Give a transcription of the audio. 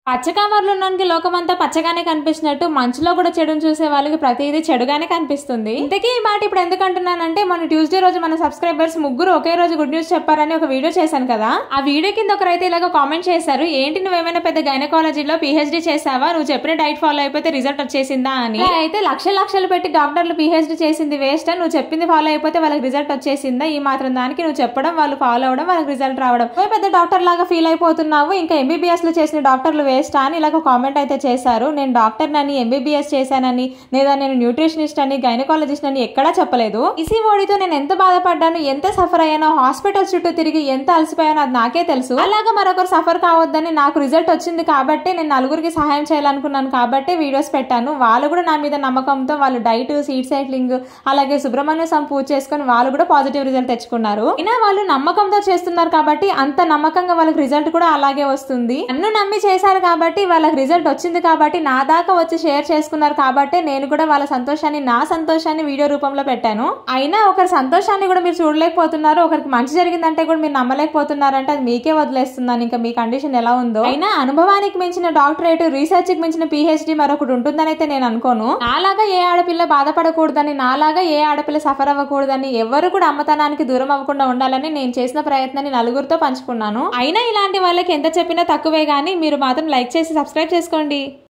పచ్చ కవర్లు ఉన్నోనికి లోకమంతా పచ్చగానే కనిపించినట్టు మంచులో కూడా చెడును చూసే వాళ్ళకి ప్రతిదీ చెడుగానే కనిపిస్తుంది. ఇంతకీ ఈ మాట ఇప్పుడు ఎందుకు అంటున్నానంటే, మన ట్యూస్డే రోజు మన సబ్స్క్రైబర్స్ ముగ్గురు ఒకే రోజు గుడ్ న్యూస్ చెప్పారని ఒక వీడియో చేశాను కదా. ఆ వీడియో కింద ఒకరైతే ఇలాగ కామెంట్ చేశారు, ఏంటి నువ్వేమైనా పెద్ద గైనకాలజీలో పిహెచ్డి చేసావా, నువ్వు చెప్పిన డైట్ ఫాలో అయిపోతే రిజల్ట్ వచ్చేసిందా అని. అయితే లక్షలు పెట్టి డాక్టర్లు పిహెచ్డి చేసింది వేస్ట్, నువ్వు చెప్పింది ఫాలో అయిపోతే వాళ్ళకి రిజల్ట్ వచ్చేసిందా, ఈ మాత్రం దానికి నువ్వు చెప్పడం వాళ్ళు ఫాలో అవడం వాళ్ళకి రిజల్ట్ రావడం, నువ్వు పెద్ద డాక్టర్ లాగా ఫీల్ అయిపోతున్నావు, ఇంకా ఎంబీబీఎస్ లో చేసిన డాక్టర్లు వేస్ట్ అని ఇలాగ కామెంట్ అయితే చేశారు. నేను డాక్టర్ నని ఎంబీబీఎస్ చేశానని లేదా నేను న్యూట్రిషనిస్ట్ అని గైనకాలజిస్ట్ అని ఎక్కడా చెప్పలేదు. ఈసీఓడితో నేను ఎంత బాధపడ్డాను, ఎంత సఫర్ అయ్యానో, హాస్పిటల్ చుట్టూ తిరిగి ఎంత అలసిపోయానో అది నాకే తెలుసు. అలాగా మరొకరు సఫర్ కావద్దని నాకు రిజల్ట్ వచ్చింది కాబట్టి నేను నలుగురికి సహాయం చేయాలనుకున్నాను కాబట్టి వీడియోస్ పెట్టాను. వాళ్ళు కూడా నా మీద నమ్మకంతో వాళ్ళు డైట్, సీడ్ సైక్లింగ్, అలాగే సుబ్రహ్మణ్య స్వామి పూజ చేసుకుని వాళ్ళు కూడా పాజిటివ్ రిజల్ట్ తెచ్చుకున్నారు. అయినా వాళ్ళు నమ్మకంతో చేస్తున్నారు కాబట్టి అంత నమ్మకంగా వాళ్ళకి రిజల్ట్ కూడా అలాగే వస్తుంది. నన్ను నమ్మి చేశారు కాబట్టి వాళ్ళకి రిజల్ట్ వచ్చింది కాబట్టి నా దాకా వచ్చి షేర్ చేసుకున్నారు కాబట్టి నేను కూడా వాళ్ళ సంతోషాన్ని, నా సంతోషాన్ని వీడియో రూపంలో పెట్టాను. అయినా ఒకరి సంతోషాన్ని కూడా మీరు చూడలేకపోతున్నారు, ఒకరికి మంచి జరిగిందంటే కూడా మీరు నమ్మలేకపోతున్నారంటే అది మీకే వదిలేస్తున్నాను, ఇంకా మీ కండిషన్ ఎలా ఉందో. అయినా అనుభవానికి మించిన డాక్టరేట్, రీసెర్చ్ కి మించిన పిహెచ్డి మరొకటి ఉంటుందని అయితే నేను అనుకోను. నాలాగా ఏ ఆడపిల్ల బాధపడకూడదని, నాలాగా ఏ ఆడపిల్ల సఫర్ అవ్వకూడదని, ఎవరు కూడా అమ్మతనానికి దూరం అవ్వకుండా ఉండాలని నేను చేసిన ప్రయత్నాన్ని నలుగురితో పంచుకున్నాను. అయినా ఇలాంటి వాళ్ళకి ఎంత చెప్పినా తక్కువే గానీ మీరు మాత్రం లైక్ చేసి సబ్స్క్రైబ్ చేసుకోండి.